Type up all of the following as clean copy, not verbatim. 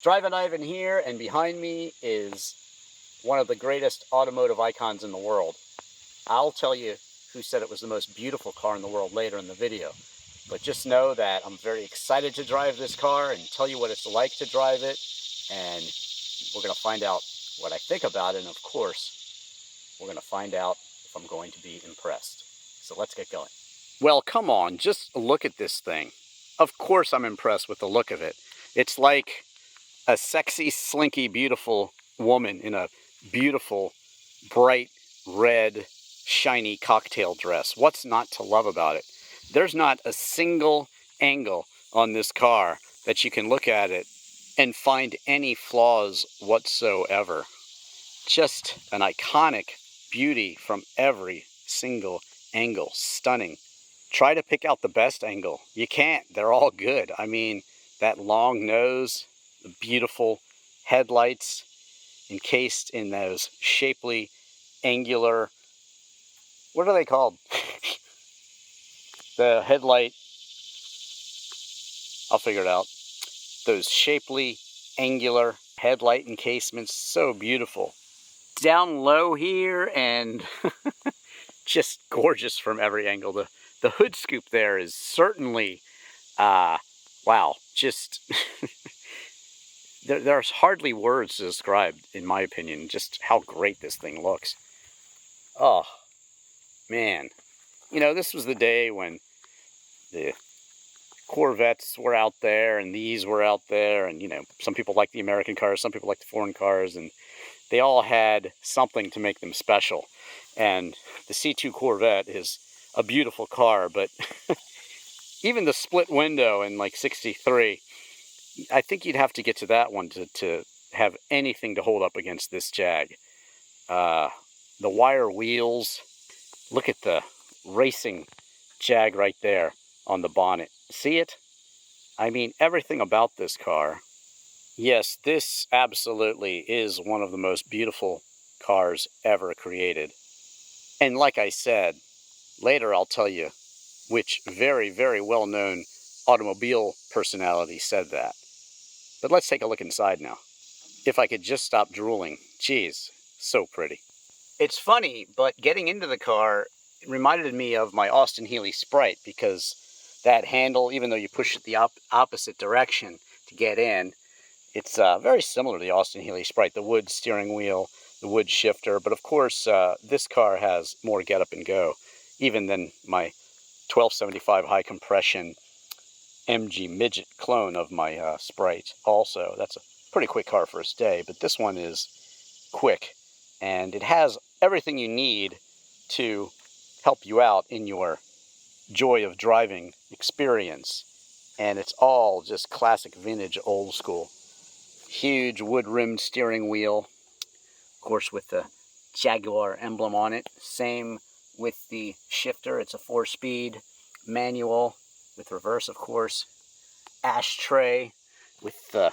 Drivin Ivan here, and behind me is one of the greatest automotive icons in the world. I'll tell you who said it was the most beautiful car in the world later in the video. But just know that I'm very excited to drive this car and tell you what it's like to drive it. And we're going to find out what I think about it. And of course, we're going to find out if I'm going to be impressed. So let's get going. Well, come on, just look at this thing. Of course I'm impressed with the look of it. It's like a sexy, slinky, beautiful woman in a beautiful, bright, red, shiny cocktail dress. What's not to love about it? There's not a single angle on this car that you can look at it and find any flaws whatsoever. Just an iconic beauty from every single angle. Stunning. Try to pick out the best angle. You can't. They're all good. I mean, that long nose, the beautiful headlights encased in those shapely, angular, what are they called? The headlight, I'll figure it out. Those shapely, angular headlight encasements, so beautiful. Down low here and just gorgeous from every angle. The hood scoop there is certainly, wow, just, there's hardly words to describe, in my opinion, just how great this thing looks. Oh, man. You know, this was the day when the Corvettes were out there and these were out there, and, you know, some people like the American cars, some people like the foreign cars, and they all had something to make them special. And the C2 Corvette is a beautiful car, but even the split window in like 63, I think you'd have to get to that one to have anything to hold up against this Jag. The wire wheels, look at the racing Jag right there on the bonnet. See it? I mean, everything about this car. Yes, this absolutely is one of the most beautiful cars ever created. And like I said, later I'll tell you which very, very well-known automobile personality said that. But let's take a look inside now. If I could just stop drooling. Geez, so pretty. It's funny, but getting into the car, it reminded me of my Austin Healey Sprite, because that handle, even though you push it the opposite direction to get in, it's very similar to the Austin Healey Sprite, the wood steering wheel, the wood shifter, but of course this car has more get up and go, even than my 1275 high compression MG Midget clone of my Sprite. Also, that's a pretty quick car for its day, but this one is quick, and it has everything you need to help you out in your joy of driving experience. And it's all just classic vintage old school. Huge wood-rimmed steering wheel, of course with the Jaguar emblem on it. Same with the shifter. It's a 4-speed manual with reverse, of course. Ashtray with the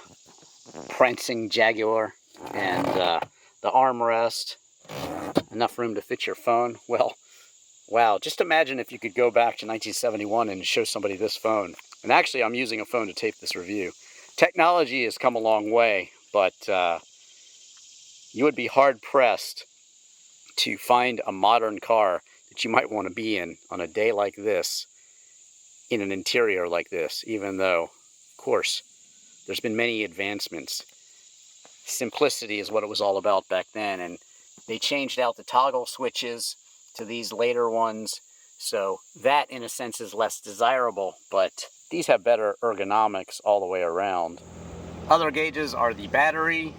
prancing Jaguar, and the armrest. Enough room to fit your phone. Well, wow, just imagine if you could go back to 1971 and show somebody this phone. And actually, I'm using a phone to tape this review. Technology has come a long way, but you would be hard-pressed to find a modern car that you might want to be in on a day like this, in an interior like this, even though, of course, there's been many advancements. Simplicity is what it was all about back then, and they changed out the toggle switches to these later ones, so that in a sense is less desirable, but these have better ergonomics all the way around. Other gauges are the battery,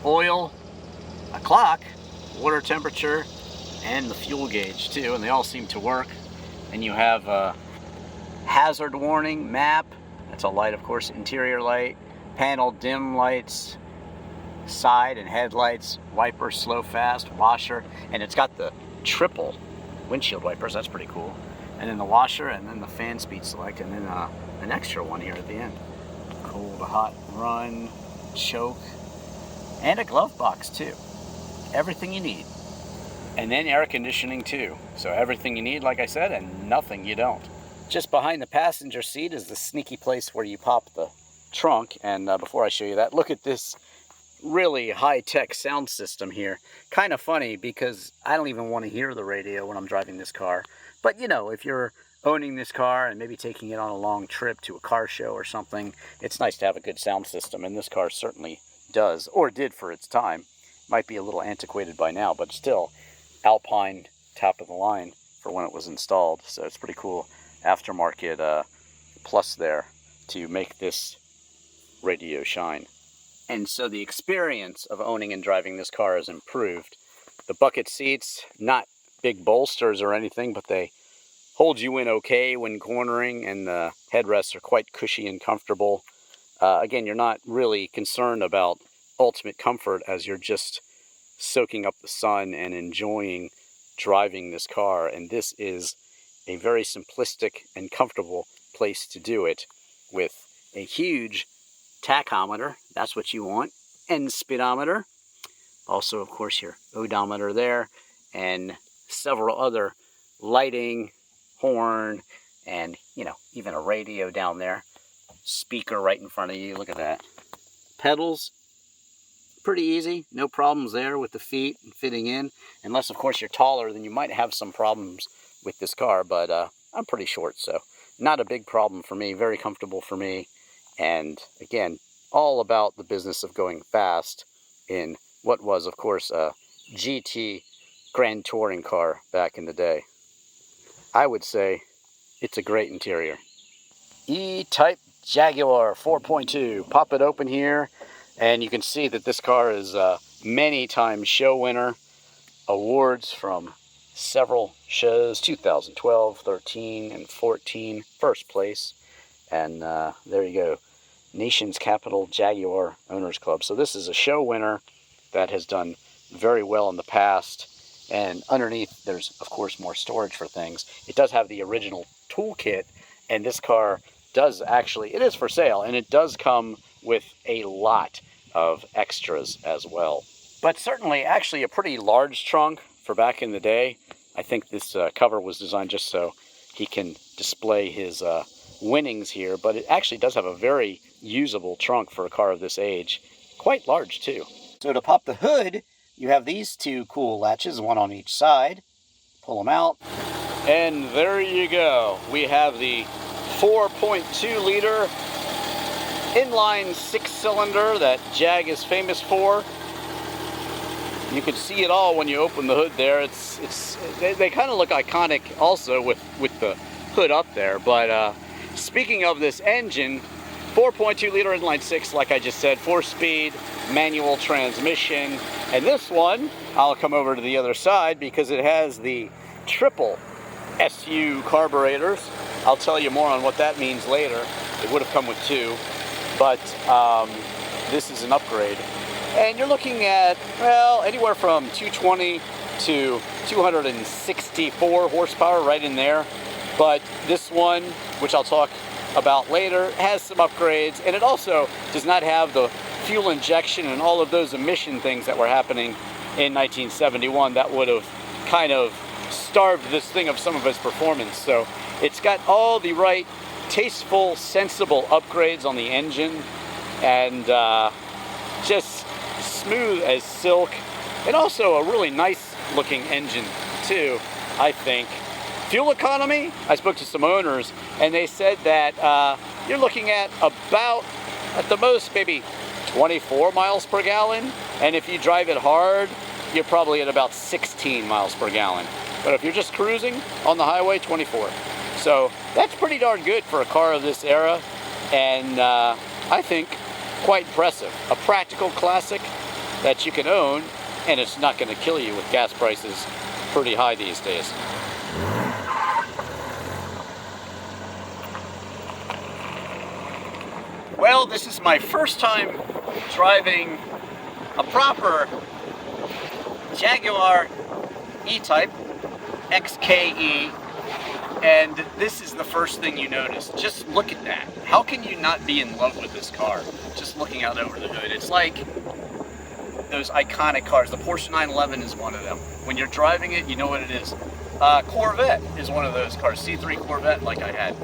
oil, a clock, water temperature, and the fuel gauge too, and they all seem to work. And you have a hazard warning map, that's a light, of course, interior light, panel dim lights, side and headlights, wiper, slow, fast, washer, and it's got the triple windshield wipers. That's pretty cool. And then the washer, and then the fan speed select, and then an extra one here at the end. Cool to hot run, choke, and a glove box too. Everything you need. And then air conditioning too. So everything you need, like I said, and nothing you don't. Just behind the passenger seat is the sneaky place where you pop the trunk. And before I show you that, look at this really high-tech sound system here. Kind of funny because I don't even want to hear the radio when I'm driving this car. But you know, if you're owning this car and maybe taking it on a long trip to a car show or something, it's nice to have a good sound system, and this car certainly does, or did for its time. Might be a little antiquated by now, but still Alpine, top of the line for when it was installed. So it's pretty cool aftermarket plus there to make this radio shine. And so the experience of owning and driving this car has improved. The bucket seats, not big bolsters or anything, but they hold you in okay when cornering, and the headrests are quite cushy and comfortable. Again, you're not really concerned about ultimate comfort as you're just soaking up the sun and enjoying driving this car. And this is a very simplistic and comfortable place to do it, with a huge tachometer. That's what you want. And speedometer. Also, of course, your odometer there, and several other lighting, horn, and, you know, even a radio down there. Speaker right in front of you. Look at that. Pedals, pretty easy. No problems there with the feet fitting in. Unless, of course, you're taller, then you might have some problems with this car. But I'm pretty short, so not a big problem for me. Very comfortable for me. And, again, all about the business of going fast in what was, of course, a GT Grand Touring car back in the day. I would say it's a great interior. E-Type Jaguar 4.2. Pop it open here, and you can see that this car is a many-time show winner. Awards from several shows, 2012, 13, and 14, first place. And there you go, Nation's Capital Jaguar Owners Club. So this is a show winner that has done very well in the past. And underneath, there's, of course, more storage for things. It does have the original toolkit, and this car does actually, it is for sale, and it does come with a lot of extras as well. But certainly, actually, a pretty large trunk for back in the day. I think this cover was designed just so he can display his winnings here, but it actually does have a very usable trunk for a car of this age. Quite large, too. So to pop the hood, you have these two cool latches, one on each side. Pull them out. And there you go. We have the 4.2 liter inline 6-cylinder that Jag is famous for. You can see it all when you open the hood there. They kind of look iconic also with the hood up there. But speaking of this engine, 4.2 liter inline 6, like I just said, 4-speed manual transmission. And this one, I'll come over to the other side because it has the triple SU carburetors. I'll tell you more on what that means later. It would have come with two, but this is an upgrade. And you're looking at, well, anywhere from 220 to 264 horsepower right in there. But this one, which I'll talk about later, has some upgrades, and it also does not have the fuel injection and all of those emission things that were happening in 1971 that would have kind of starved this thing of some of its performance. So it's got all the right tasteful, sensible upgrades on the engine, and just smooth as silk, and also a really nice looking engine too, I think. Fuel economy, I spoke to some owners, and they said that you're looking at about, at the most, maybe 24 miles per gallon. And if you drive it hard, you're probably at about 16 miles per gallon. But if you're just cruising on the highway, 24. So that's pretty darn good for a car of this era. And I think quite impressive. A practical classic that you can own, and it's not going to kill you with gas prices pretty high these days. Well, this is my first time driving a proper Jaguar E-Type XKE, and this is the first thing you notice. Just look at that. How can you not be in love with this car just looking out over the hood? It's like those iconic cars. The Porsche 911 is one of them. When you're driving it, you know what it is. Corvette is one of those cars. C3 Corvette, like I had.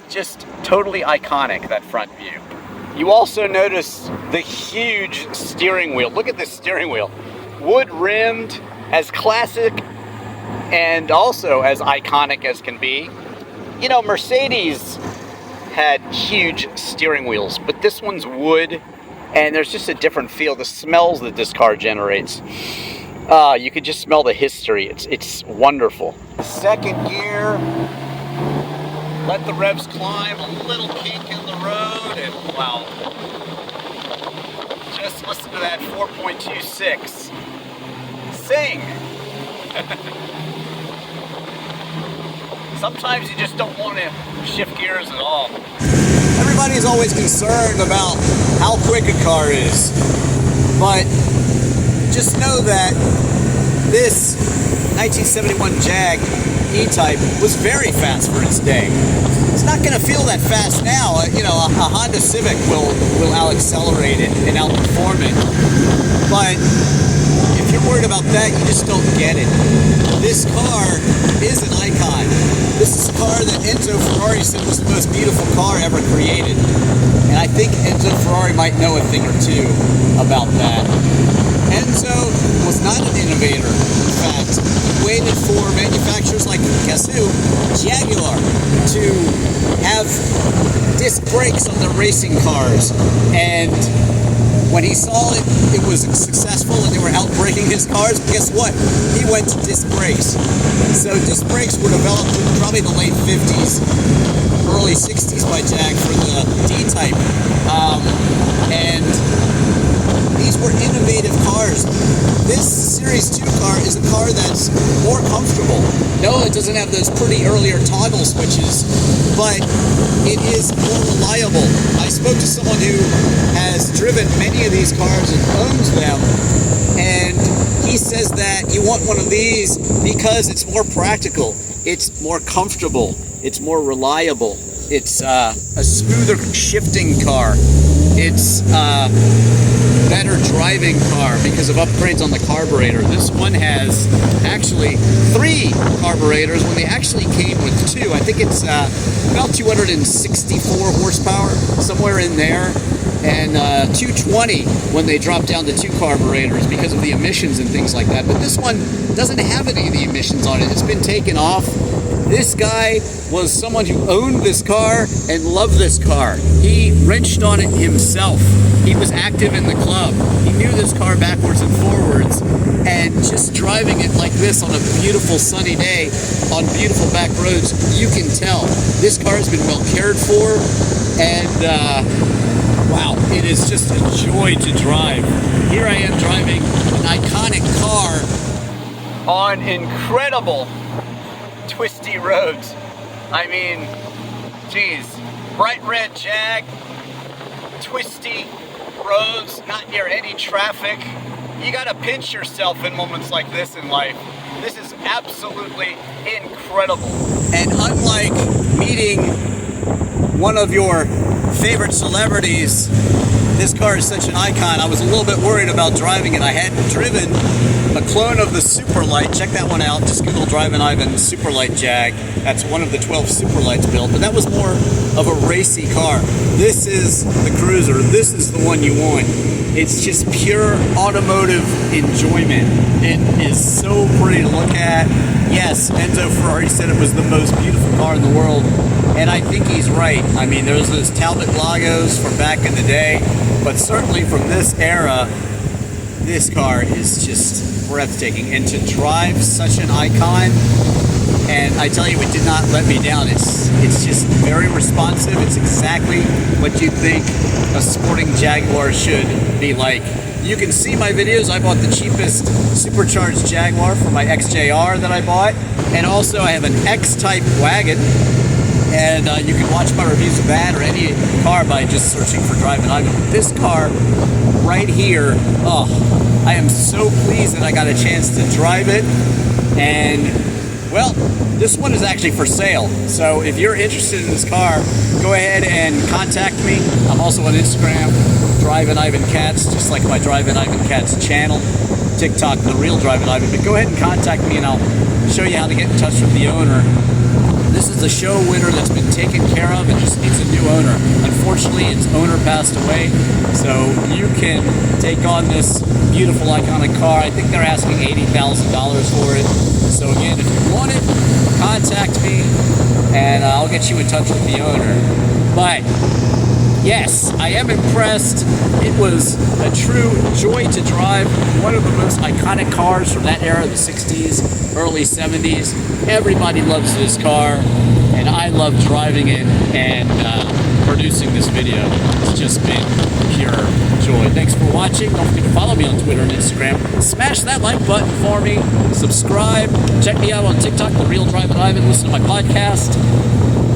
Just totally iconic, that front view. You also notice the huge steering wheel. Look at this steering wheel. Wood rimmed, as classic and also as iconic as can be. You know, Mercedes had huge steering wheels, but this one's wood, and there's just a different feel. The smells that this car generates, you could just smell the history. It's wonderful. Second gear, let the revs climb, a little kink in the road, and wow. Just listen to that 4.26. Sing! Sometimes you just don't want to shift gears at all. Everybody's always concerned about how quick a car is, but just know that this 1971 Jag E-Type was very fast for its day. It's not going to feel that fast now. You know, a Honda Civic will out-accelerate it and outperform it, but if you're worried about that, you just don't get it. This car is an icon. This is a car that Enzo Ferrari said was the most beautiful car ever created. And I think Enzo Ferrari might know a thing or two about that. Enzo was not an innovator. In fact, he waited for manufacturers like, guess who? Jaguar, to have disc brakes on their racing cars. And when he saw it was successful and they were outbraking his cars, guess what? He went to disc brakes. So disc brakes were developed in probably the late 50s, early 60s by Jag for the D-Type. And these were innovative cars. This Series 2 car is a car that's more comfortable. No, it doesn't have those pretty earlier toggle switches, but it is more reliable. I spoke to someone who has driven many of these cars and owns them, and he says that you want one of these because it's more practical, it's more comfortable, it's more reliable, it's a smoother shifting car, it's a better driving car because of upgrades on the carburetor. This one has actually 3 carburetors when they actually came with 2. I think it's about 264 horsepower, somewhere in there, and 220 when they drop down to 2 carburetors because of the emissions and things like that. But this one doesn't have any of the emissions on it. It's been taken off. This guy was someone who owned this car and loved this car. He wrenched on it himself. He was active in the club. He knew this car backwards and forwards, and just driving it like this on a beautiful sunny day on beautiful back roads, you can tell this car has been well cared for, and wow, it is just a joy to drive. Here I am driving an iconic car on incredible twisty roads. I mean, geez, bright red Jag, twisty roads, not near any traffic. You gotta pinch yourself in moments like this in life. This is absolutely incredible. And unlike meeting one of your favorite celebrities, this car is such an icon. I was a little bit worried about driving it. I had driven a clone of the Superlight. Check that one out. Just Google Drivin Ivan Superlight Jag. That's one of the 12 Superlights built, but that was more of a racy car. This is the cruiser. This is the one you want. It's just pure automotive enjoyment. It is so pretty to look at. Yes, Enzo Ferrari said it was the most beautiful car in the world, and I think he's right. I mean, there's those Talbot Lagos from back in the day, but certainly from this era, this car is just breathtaking. And to drive such an icon, and I tell you, it did not let me down. It's just very responsive. It's exactly what you think a sporting Jaguar should be like. You can see my videos. I bought the cheapest supercharged Jaguar for my XJR that I bought, and also I have an X-Type wagon, and you can watch my reviews of that or any car by just searching for Drivin Ivan. This car right here, oh, I am so pleased that I got a chance to drive it. And well, this one is actually for sale, so if you're interested in this car, go ahead and contact me. I'm also on Instagram, Drivin Ivan Cats, just like my Drivin Ivan Cats channel. TikTok, The Real Drivin Ivan. But go ahead and contact me and I'll show you how to get in touch with the owner. this is a show winner that's been taken care of, and it's a new owner. Unfortunately, its owner passed away, so you can take on this beautiful, iconic car. I think they're asking $80,000 for it. So again, if you want it, contact me, and I'll get you in touch with the owner. But yes, I am impressed. It was a true joy to drive. One of the most iconic cars from that era, the 60s, early 70s. Everybody loves this car, and I love driving it and producing this video. It's just been pure joy. Thanks for watching. Don't forget to follow me on Twitter and Instagram. Smash that like button for me. Subscribe. Check me out on TikTok, The Real Drivin Ivan. Listen to my podcast,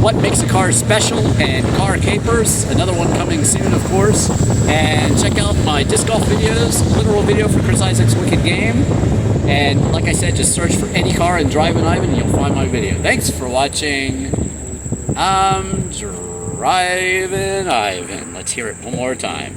What Makes a Car Special, and Car Capers, another one coming soon, of course. And check out my disc golf videos, literal video for Chris Isaac's Wicked Game. And like I said, just search for any car in Drivin Ivan and you'll find my video. Thanks for watching. I'm Drivin Ivan. Let's hear it one more time.